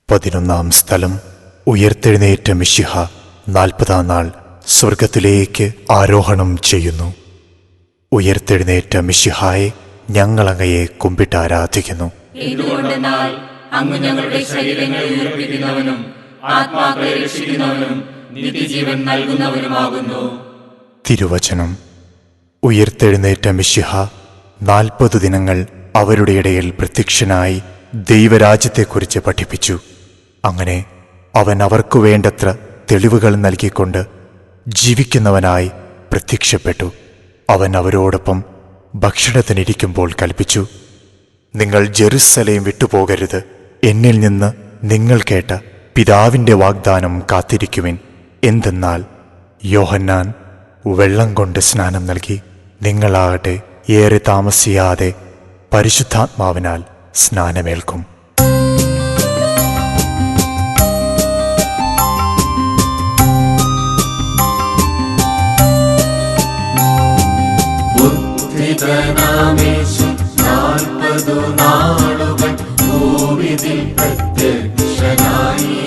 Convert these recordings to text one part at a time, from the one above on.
11 സ്ഥലം. ഉയർത്തെഴുന്നേറ്റ മിശിഹ 40-ാം നാൾ സ്വർഗത്തിലേക്ക് ആരോഹണം ചെയ്യുന്നു. ഉയർത്തെഴുന്നേറ്റ മിശിഹായെ ഞങ്ങളങ്ങയെ കുമ്പിട്ട് ആരാധിക്കുന്നു. എന്തുകൊണ്ടെന്നാൽ അങ്ങ് ഞങ്ങളുടെ ശരീരങ്ങളെ ഉയർപ്പിക്കുന്നവനും ആത്മാക്കളെ രക്ഷിക്കുന്നവനും നിത്യജീവൻ നൽകുന്നവനുമാകുന്നു. തിരുവചനം. ഉയർത്തെഴുന്നേറ്റ മിശിഹ 40 ദിനങ്ങൾ അവരുടെ ഇടയിൽ പ്രത്യക്ഷനായി ദൈവരാജ്യത്തെക്കുറിച്ച് പഠിപ്പിച്ചു. അങ്ങനെ അവൻ അവർക്കു വേണ്ടത്ര തെളിവുകൾ നൽകിക്കൊണ്ട് ജീവിക്കുന്നവനായി പ്രത്യക്ഷപ്പെട്ടു. അവൻ അവരോടൊപ്പം ഭക്ഷണത്തിനിരിക്കുമ്പോൾ കൽപ്പിച്ചു, നിങ്ങൾ ജെറുസലേം വിട്ടുപോകരുത്. എന്നിൽ നിന്ന് നിങ്ങൾ കേട്ട പിതാവിൻ്റെ വാഗ്ദാനം കാത്തിരിക്കുവിൻ. എന്തെന്നാൽ യോഹന്നാൻ വെള്ളം കൊണ്ട് സ്നാനം നൽകി, നിങ്ങളാകട്ടെ ഏറെ താമസിയാതെ പരിശുദ്ധാത്മാവിനാൽ സ്നാനമേൽക്കും. ഉദ്ധിതനാമേശു 40 നാളുകൾ ഭൂവിതിൽ പ്രത്യക്ഷനായി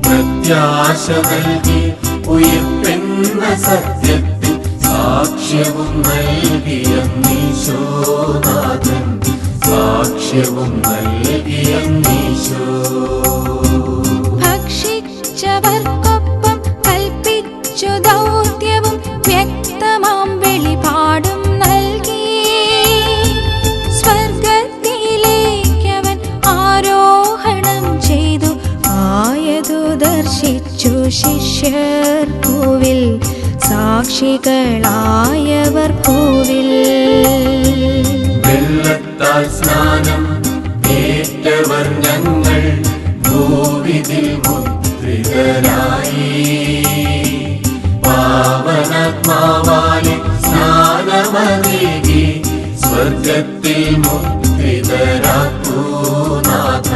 പ്രത്യാശ നൽകി ഉയിർപ്പെന്ന സത്യത്തിൽ സാക്ഷ്യവും നൽകിയ നീശോനാഥൻ, സാക്ഷ്യവും നൽകിയ നീശോ. ഭക്ഷിച്ചവർക്കൊപ്പം കൽപ്പിച്ചു ദൗത്യവും വ്യക്തമാം വെളിപാടും നൽകി. സ്വർഗത്തിലേക്കവൻ ആരോഹണം ചെയ്തു, ആയതു ദർശിച്ചു ശിഷ്യർ ഭൂവിൽ, സാക്ഷികളായവർ ഭൂവിൽ. വെള്ളത്താൽ സ്നാനം ഏറ്റവർ ഞങ്ങൾ ഭൂവിതിൽ മുദ്രിതരായി പാവനാത്മാവാലെ സ്നാനമേകി സ്വർഗത്തിൽ മുദ്രിതരാക്കൂ നാഥ,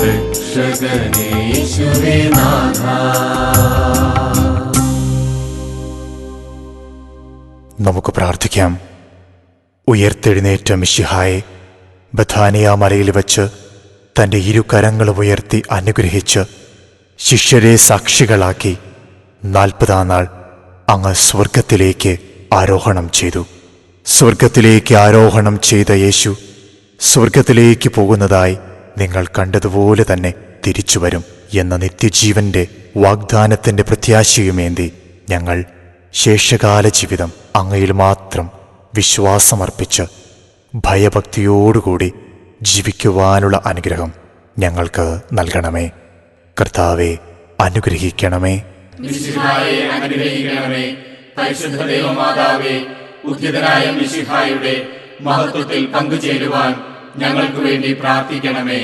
രക്ഷകനേശുവേ നാഥ. നമുക്ക് പ്രാർത്ഥിക്കാം. ഉയർത്തെഴുന്നേറ്റ മിശിഹായെ ബഥാനിയ മലയിൽ വച്ച് തൻ്റെ 2 കരങ്ങളും ഉയർത്തി അനുഗ്രഹിച്ച് ശിഷ്യരെ സാക്ഷികളാക്കി 40-ാം നാൾ അങ്ങ് സ്വർഗത്തിലേക്ക് ആരോഹണം ചെയ്തു. സ്വർഗത്തിലേക്ക് ആരോഹണം ചെയ്ത യേശു സ്വർഗത്തിലേക്ക് പോകുന്നതായി നിങ്ങൾ കണ്ടതുപോലെ തന്നെ തിരിച്ചു വരും എന്ന നിത്യജീവന്റെ വാഗ്ദാനത്തിൻ്റെ പ്രത്യാശയുമേന്തി ഞങ്ങൾ ശേഷകാല ജീവിതം അങ്ങയിൽ മാത്രം വിശ്വാസമർപ്പിച്ച് ഭയഭക്തിയോടുകൂടി ജീവിക്കുവാനുള്ള അനുഗ്രഹം ഞങ്ങൾക്ക് നൽകണമേ. കർത്താവെ, അനുഗ്രഹിക്കണമേ. മിശിഹായെ അനുഗ്രഹിക്കണമേ. പരിശുദ്ധ ദൈവമാതാവേ, ഉദ്ധിതനായ മിശിഹായുടെ മഹത്വത്തിൽ പങ്കുചേരുവാൻ ഞങ്ങൾക്ക് വേണ്ടി പ്രാർത്ഥിക്കണമേ.